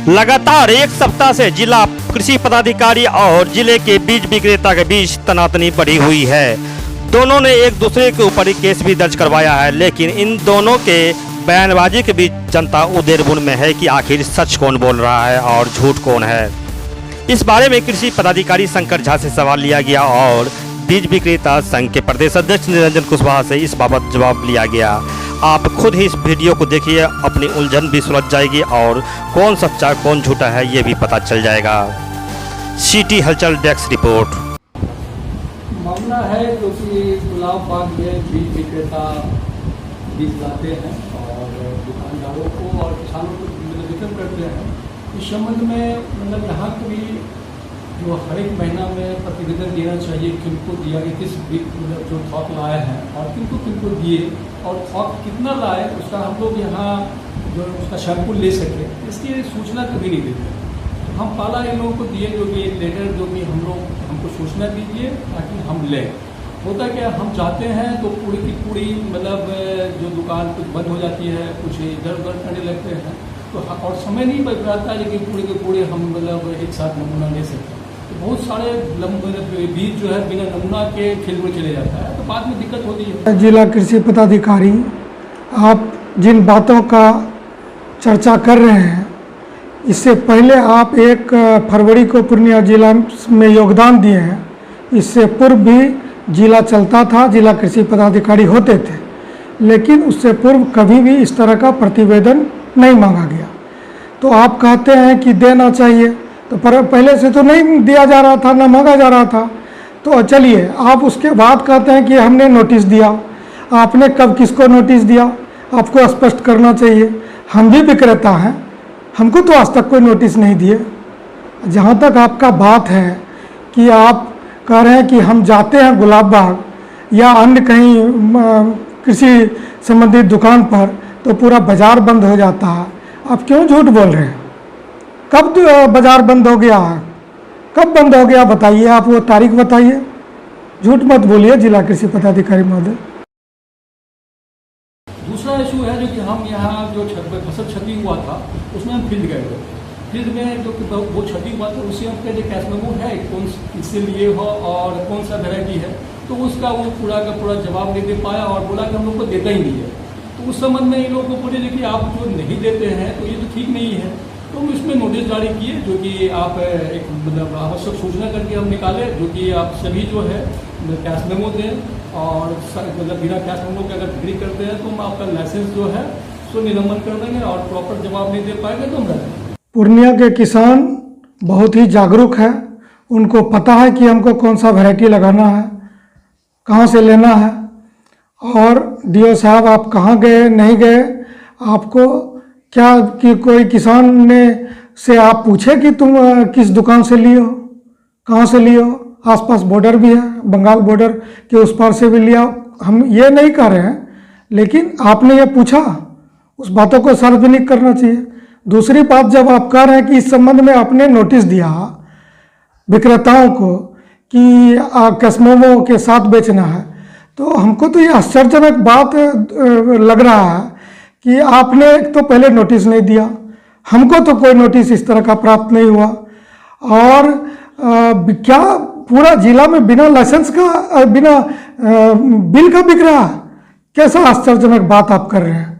लगातार एक सप्ताह से जिला कृषि पदाधिकारी और जिले के बीज विक्रेता के बीच तनातनी बढ़ी हुई है। दोनों ने एक दूसरे के ऊपर केस भी दर्ज करवाया है, लेकिन इन दोनों के बयानबाजी के बीच जनता उदेरबुन में है कि आखिर सच कौन बोल रहा है और झूठ कौन है। इस बारे में कृषि पदाधिकारी शंकर झा से सवाल लिया गया और बीज विक्रेता संघ के प्रदेश अध्यक्ष निरंजन कुशवाहा से इस बाबत जवाब लिया गया। आप खुद ही इस वीडियो को देखिए, अपनी उलझन भी सुलझ जाएगी और कौन सच्चा कौन झूठा है ये भी पता चल जाएगा। सिटी हलचल डेस्क रिपोर्ट। मामला है जो कि गुलाब बाग में बीज विक्रेता बीज लाते हैं और दुकानदारों को और किसानों को वितरण करते हैं। इस संबंध में यहाँ को भी जो हर एक महीना में प्रतिवेदन देना चाहिए, किनको दिया गया, किस जो थोक लाए हैं और किनको दिए और थोक कितना लाए, उसका हम लोग यहाँ जो उसका सैंपल ले सकें, इसकी सूचना कभी नहीं देते। हम पहला इन लोगों को दिए जो कि एक लेटर जो कि हमको सूचना दीजिए ताकि हम लें। होता क्या, हम जाते हैं तो पूरी की पूरी जो दुकान कुछ बंद हो जाती है, कुछ इधर उधर करने लगते हैं तो और समय नहीं बच पाता है कि पूरे के पूरे हम एक साथ नमूना ले सकते हैं। तो बहुत सारे बीज जो है बिना नमूना के फील्ड में चले जाता है तो बाद में दिक्कत होती है। जिला कृषि पदाधिकारी, आप जिन बातों का चर्चा कर रहे हैं, इससे पहले आप 1 फरवरी को पूर्णिया जिला में योगदान दिए हैं। इससे पूर्व भी जिला चलता था, जिला कृषि पदाधिकारी होते थे, लेकिन उससे पूर्व कभी भी इस तरह का प्रतिवेदन नहीं मांगा गया। तो आप कहते हैं कि देना चाहिए, तो पहले से तो नहीं दिया जा रहा था, ना मांगा जा रहा था। तो चलिए, आप उसके बाद कहते हैं कि हमने नोटिस दिया। आपने कब किसको नोटिस दिया, आपको स्पष्ट करना चाहिए। हम भी विक्रेता हैं, हमको तो आज तक कोई नोटिस नहीं दिए। जहाँ तक आपका बात है कि आप कह रहे हैं कि हम जाते हैं गुलाब बाग या अन्य कहीं कृषि संबंधित दुकान पर तो पूरा बाज़ार बंद हो जाता है, आप क्यों झूठ बोल रहे हैं? कब बाज़ार बंद हो गया, कब बंद हो गया बताइए, आप वो तारीख बताइए। झूठ मत बोलिए जिला कृषि पदाधिकारी महोदय। दूसरा इशू है जो कि हम यहाँ जो फसल क्षति हुआ था उसमें हम फील्ड गए थे। फील्ड में जो वो क्षति हुआ था उससे हम कहे कैश मेमो है, कौन किससे लिए हो और कौन सा वेराइटी है, तो उसका वो पूरा का पूरा जवाब नहीं दे पाया और बोला कि हम लोग को देता ही नहीं है। तो उस संबंध में इन लोगों को बोले कि आप जो नहीं देते हैं तो ये तो ठीक नहीं है। तो हम इसमें नोटिस जारी किए जो कि आप एक आवश्यक सूचना करके हम निकाले, जो कि आप सभी जो है कैश मेमो दें और बिना कैश मेमो के अगर बिक्री करते हैं तो हम आपका लाइसेंस जो है सो निलंबन कर देंगे और प्रॉपर जवाब नहीं दे पाएंगे तो हम रखेंगे। पूर्णिया के किसान बहुत ही जागरूक है, उनको पता है कि हमको कौन सा वैरायटी लगाना है, कहाँ से लेना है। और डीओ साहब, आप कहाँ गए, नहीं गए, आपको क्या कि कोई किसान ने से आप पूछे कि तुम किस दुकान से लिए हो, कहाँ से लिए हो? आसपास बॉर्डर भी है, बंगाल बॉर्डर के उस पार से भी लिया। हम ये नहीं कह रहे हैं, लेकिन आपने ये पूछा, उस बातों को सार्वजनिक करना चाहिए। दूसरी बात, जब आप कह रहे हैं कि इस संबंध में आपने नोटिस दिया विक्रेताओं को कि कैशमेमो के साथ बेचना है, तो हमको तो ये आश्चर्यजनक बात लग रहा है कि आपने एक तो पहले नोटिस नहीं दिया, हमको तो कोई नोटिस इस तरह का प्राप्त नहीं हुआ, और क्या पूरा जिला में बिना लाइसेंस का, बिना बिल का बिक रहा है? कैसा आश्चर्यजनक बात आप कर रहे हैं।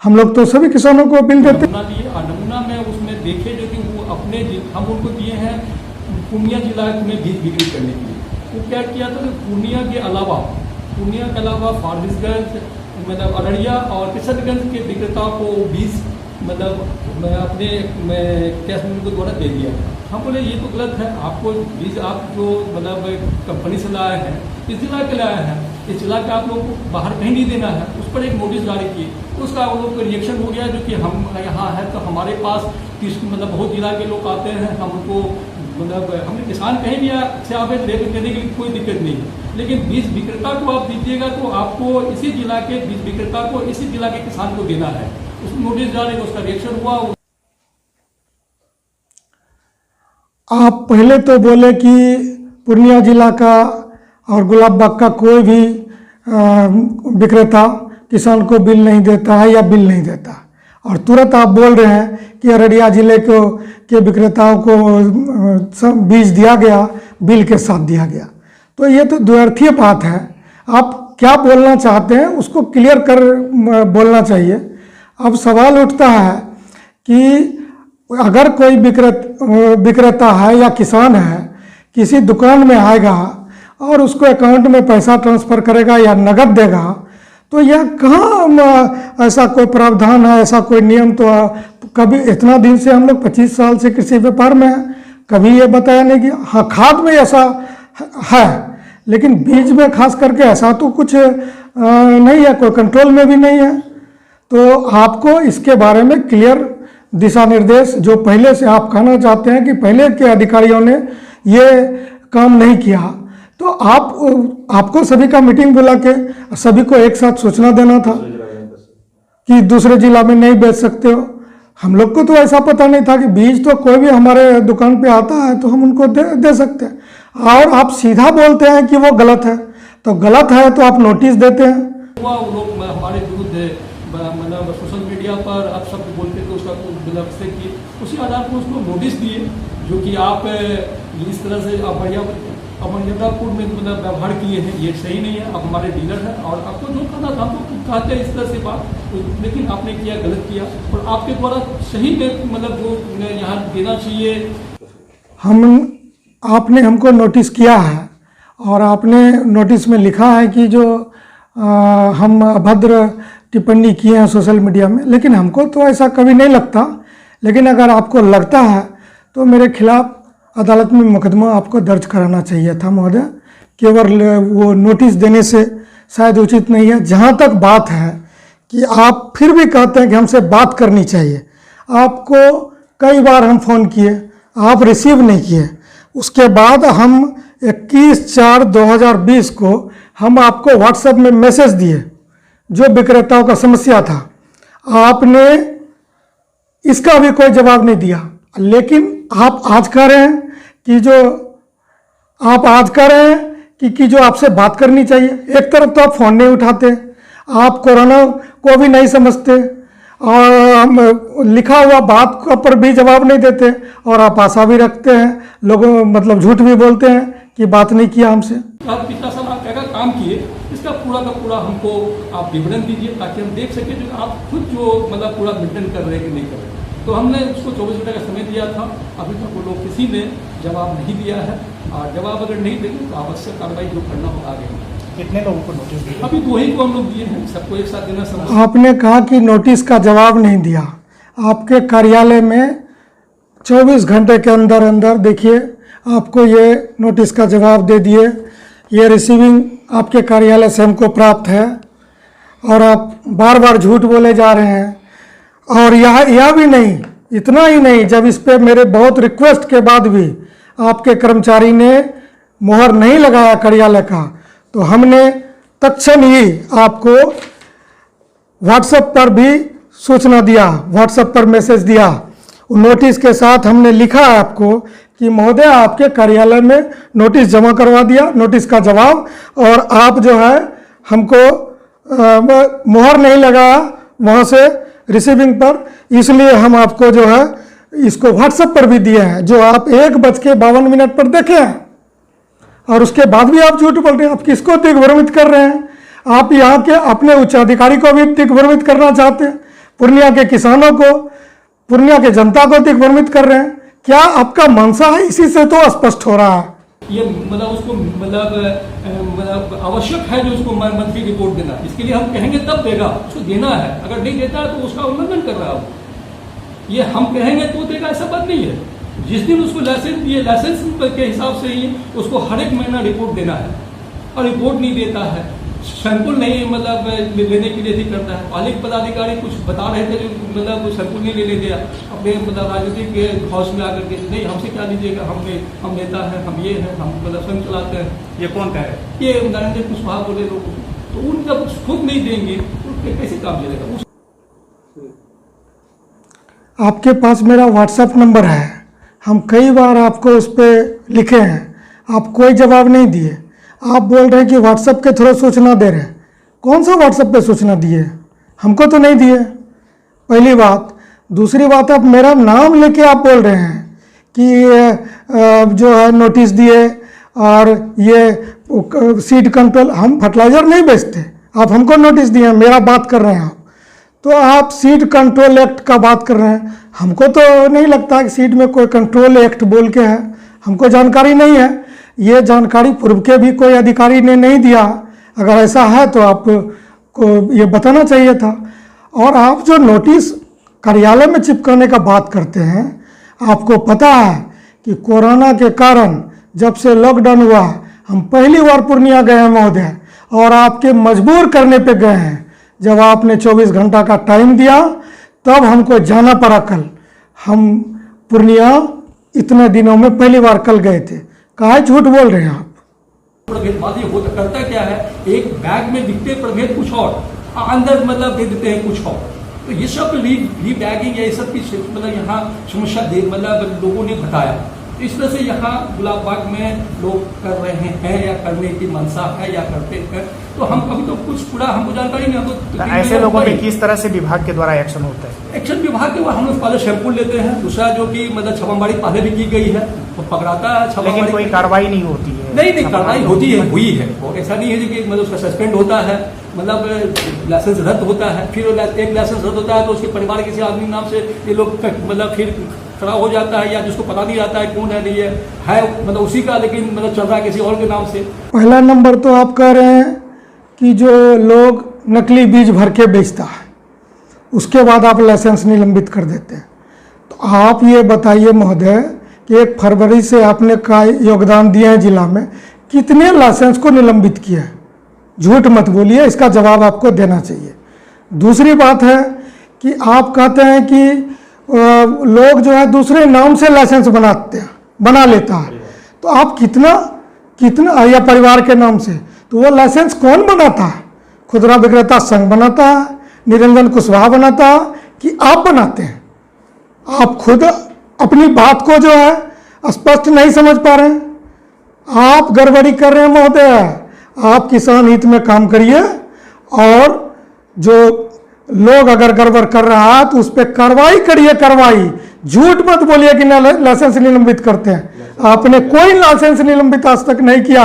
हम लोग तो सभी किसानों को बिल देते हैं। नमूना में उसमें देखे जो कि वो अपने हम उनको दिए हैं पूर्णिया जिला में बीज बिक्री करने के लिए। वो क्या किया था, पूर्णिया के अलावा फारबिसगंज अररिया और किशनगंज के विक्रेताओं को बीज अपने कैश मेमो के द्वारा दे दिया। हम बोले ये तो गलत है, आपको बीज आप जो कंपनी से लाए हैं, इस जिला के लाए हैं, इस जिला का आप लोग को बाहर कहीं नहीं देना है। उस पर एक नोटिस जारी किए, उसका उन लोग का रिएक्शन हो गया जो कि हम यहाँ है तो हमारे पास बहुत जिला के लोग आते हैं, हमको हमें किसान कहीं भी से आवेदन देने के लिए कोई दिक्कत नहीं है, लेकिन बीज विक्रेता को आप दीजिएगा तो आपको इसी जिला के बीज विक्रेता को इसी जिला के किसान को देना है। उस नोटिस जारी, उसका रिएक्शन हुआ। आप पहले तो बोले कि पूर्णिया जिला का और गुलाब बाग का कोई भी विक्रेता किसान को बिल नहीं देता है या बिल नहीं देता। और तुरंत आप बोल रहे हैं कि अररिया जिले के विक्रेताओं को बीज दिया गया, बिल के साथ दिया गया। तो ये तो द्व्यर्थीय बात है। आप क्या बोलना चाहते हैं उसको क्लियर कर बोलना चाहिए। अब सवाल उठता है कि अगर कोई विक्रेता है या किसान है, किसी दुकान में आएगा और उसको अकाउंट में पैसा ट्रांसफ़र करेगा या नकद देगा, तो यह कहाँ ऐसा कोई प्रावधान है, ऐसा कोई नियम? तो कभी इतना दिन से हम लोग 25 साल से कृषि व्यापार में हैं, कभी ये बताया नहीं कि हाँ खाद में ऐसा है, लेकिन बीज में खास करके ऐसा तो कुछ नहीं है, कोई कंट्रोल में भी नहीं है। तो आपको इसके बारे में क्लियर दिशा निर्देश, जो पहले से आप कहना चाहते हैं कि पहले के अधिकारियों ने ये काम नहीं किया, तो आपको सभी का मीटिंग बुला के सभी को एक साथ सूचना देना था कि दूसरे जिला में नहीं बेच सकते हो। हम लोग को तो ऐसा पता नहीं था कि बीज तो कोई भी हमारे दुकान पे आता है तो हम उनको दे सकते हैं, और आप सीधा बोलते हैं कि वो गलत है। तो गलत है तो आप नोटिस देते हैं। वो लोग हमारे विरुद्ध मतलब सोशल मीडिया पर आप सब बोलते थे, उसका मतलब से कि उसी आधार पर उसको नोटिस दिए, जो कि आप इस तरह से आप अमर्यादापूर्ण में मतलब व्यवहार किए हैं, ये सही नहीं है। आप हमारे डीलर हैं और आपको जो करना था हमको कहते हैं इस तरह से बात, लेकिन आपने किया, गलत किया, और आपके द्वारा सही में मतलब जो यहाँ देना चाहिए। आपने हमको नोटिस किया है और आपने नोटिस में लिखा है कि जो हम अभद्र टिप्पणी किए हैं सोशल मीडिया में, लेकिन हमको तो ऐसा कभी नहीं लगता। लेकिन अगर आपको लगता है तो मेरे खिलाफ अदालत में मुकदमा आपको दर्ज कराना चाहिए था महोदय। केवल वो नोटिस देने से शायद उचित नहीं है। जहाँ तक बात है कि आप फिर भी कहते हैं कि हमसे बात करनी चाहिए, आपको कई बार हम फ़ोन किए, आप रिसीव नहीं किए। उसके बाद हम 21/4/2020 को हम आपको व्हाट्सएप में मैसेज दिए, जो विक्रेताओं का समस्या था, आपने इसका भी कोई जवाब नहीं दिया। लेकिन आप आज कह रहे हैं कि जो आपसे बात करनी चाहिए। एक तरफ तो आप फ़ोन नहीं उठाते, आप कोरोना को भी नहीं समझते, और हम लिखा हुआ बात पर भी जवाब नहीं देते, और आप आशा भी रखते हैं, लोगों मतलब झूठ भी बोलते हैं कि बात नहीं किया हमसे। आप पिछला साल आप क्या काम किए, इसका पूरा का पूरा हमको आप विवरण दीजिए, ताकि हम देख सकें जो आप खुद जो मतलब पूरा मेंटेन कर रहे हैं कि नहीं कर रहे। तो हमने उसको 24 घंटे का समय दिया था, अभी तक वो लोग किसी ने जवाब नहीं दिया है, और जवाब अगर नहीं देंगे तो आवश्यक कार्रवाई जो करना होगा आगे। कितने लोगों को नोटिस दिया? अभी 2 ही को हम लोग दिए हैं, सबको एक साथ देना संभव। आपने कहा कि नोटिस का जवाब नहीं दिया। आपके कार्यालय में 24 घंटे के अंदर अंदर देखिए आपको ये नोटिस का जवाब दे दिए। ये रिसीविंग आपके कार्यालय से हमको प्राप्त है, और आप बार बार झूठ बोले जा रहे हैं। और यह भी नहीं, इतना ही नहीं, जब इस पे मेरे बहुत रिक्वेस्ट के बाद भी आपके कर्मचारी ने मोहर नहीं लगाया कार्यालय का, तो हमने तत्क्षण ही आपको व्हाट्सएप पर भी सूचना दिया, व्हाट्सएप पर मैसेज दिया। नोटिस के साथ हमने लिखा है आपको कि महोदय आपके कार्यालय में नोटिस जमा करवा दिया, नोटिस का जवाब, और आप जो है हमको मोहर नहीं लगाया वहाँ से रिसीविंग पर, इसलिए हम आपको जो है इसको व्हाट्सएप पर भी दिए हैं, जो आप 1:52 पर देखे हैं। और उसके बाद भी आप झूठ बोल रहे हैं। आप किसको दिग्भ्रमित कर रहे हैं? आप यहाँ के अपने उच्चाधिकारी को भी दिग्भ्रमित करना चाहते हैं, पूर्णिया के किसानों को, पूर्णिया के जनता को दिग्भ्रमित कर रहे हैं। क्या आपका मंशा है? इसी से तो स्पष्ट हो रहा है। ये मतलब उसको मतलब आवश्यक है जो उसको मंथली रिपोर्ट देना, इसके लिए हम कहेंगे तब देगा, उसको देना है। अगर नहीं देता है तो उसका उल्लंघन कर रहा है। ये हम कहेंगे तो देगा, ऐसा बात नहीं है। जिस दिन उसको लाइसेंस दिए, लाइसेंस के हिसाब से ही उसको हर एक महीना रिपोर्ट देना है, और रिपोर्ट नहीं देता है, सैंपल नहीं मतलब लेने के लिए नहीं करता है। पालिक पदाधिकारी कुछ बता रहे थे जो मतलब सैंपल नहीं लेने दिया, अपने मतलब राजनीतिक के हाउस में आकर के नहीं हमसे क्या लीजिएगा, हम नेता है, हम ये हैं, हम मतलब संघ चलाते हैं। ये कौन कह रहे हैं? ये नरेंद्र कुशवाहा बोले लोग। तो उन जब खुद नहीं देंगे तो कैसे काम चलेगा? आपके पास मेरा व्हाट्सएप नंबर है, हम कई बार आपको उस पर लिखे हैं, आप कोई जवाब नहीं दिए। आप बोल रहे हैं कि व्हाट्सएप के थ्रू सूचना दे रहे हैं। कौन सा व्हाट्सएप पे सूचना दिए? हमको तो नहीं दिए। पहली बात। दूसरी बात, अब मेरा नाम लेके आप बोल रहे हैं कि जो है नोटिस दिए और ये सीड कंट्रोल, हम फर्टिलाइज़र नहीं बेचते, आप हमको नोटिस दिए, मेरा बात कर रहे हैं आप, तो आप सीड कंट्रोल एक्ट का बात कर रहे हैं। हमको तो नहीं लगता कि सीड में कोई कंट्रोल एक्ट बोल के है, हमको जानकारी नहीं है। ये जानकारी पूर्व के भी कोई अधिकारी ने नहीं दिया, अगर ऐसा है तो आपको ये बताना चाहिए था। और आप जो नोटिस कार्यालय में चिपकाने का बात करते हैं, आपको पता है कि कोरोना के कारण जब से लॉकडाउन हुआ, हम पहली बार पूर्णिया गए हैं महोदय, और आपके मजबूर करने पे गए हैं। जब आपने 24 घंटा का टाइम दिया तब हमको जाना पड़ा कल। हम पूर्णिया इतने दिनों में पहली बार कल गए थे। काहे झूठ बोल रहे हैं आप? प्रभेदवादी होता करता क्या है, एक बैग में दिखते प्रभेद कुछ और, अंदर मतलब दे देते हैं कुछ और। तो ये सब री बैगिंग या ये सब की मतलब यहाँ समस्या मतलब लोगों ने बताया। इस तरह से यहाँ गुलाब बाग में लोग कर रहे हैं या करने की मंशा है या करते हैं, तो हम अभी तो कुछ पूरा हमको जानकारी नहीं। हमको ऐसे लोगों पे किस तरह से विभाग के द्वारा एक्शन होता है? एक्शन विभाग के हम लोग पहले सैंपल लेते हैं, दूसरा जो कि मतलब छापामारी पहले भी की गई है, तो पकड़ाता है, लेकिन कोई कार्रवाई नहीं होती है। नहीं कार्रवाई होती है, हुई है। वो ऐसा नहीं है कि मतलब उसका सस्पेंड होता है, मतलब लाइसेंस रद्द होता है, फिर एक लाइसेंस रद्द होता है तो उसके परिवार किसी आदमी नाम से ये लोग मतलब फिर खड़ा हो जाता है, या जिसको पता नहीं रहता है कौन है नहीं है मतलब उसी का, लेकिन मतलब चल रहा है किसी और के नाम से। पहला नंबर तो आप कह रहे हैं कि जो लोग नकली बीज भर के बेचता है उसके बाद आप लाइसेंस निलंबित कर देते हैं। तो आप ये बताइए महोदय कि 1 फरवरी से आपने का योगदान दिया है जिला में, कितने लाइसेंस को निलंबित किया है? झूठ मत बोलिए, इसका जवाब आपको देना चाहिए। दूसरी बात है कि आप कहते हैं कि लोग जो है दूसरे नाम से लाइसेंस बना लेता है, तो आप कितना या परिवार के नाम से, तो वो लाइसेंस कौन बनाता है? खुदरा विक्रेता संघ बनाता है, निरंजन कुशवाहा बनाता है, कि आप बनाते हैं? आप खुद अपनी बात को जो है स्पष्ट नहीं समझ पा रहे हैं। आप गड़बड़ी कर रहे हैं महोदय। आप किसान हित में काम करिए, और जो लोग अगर गड़बड़ कर रहा है तो उस पर कार्रवाई करिए, कार्रवाई। झूठ मत बोलिए कि लाइसेंस निलंबित करते हैं। आपने कोई लाइसेंस निलंबित आज तक नहीं किया।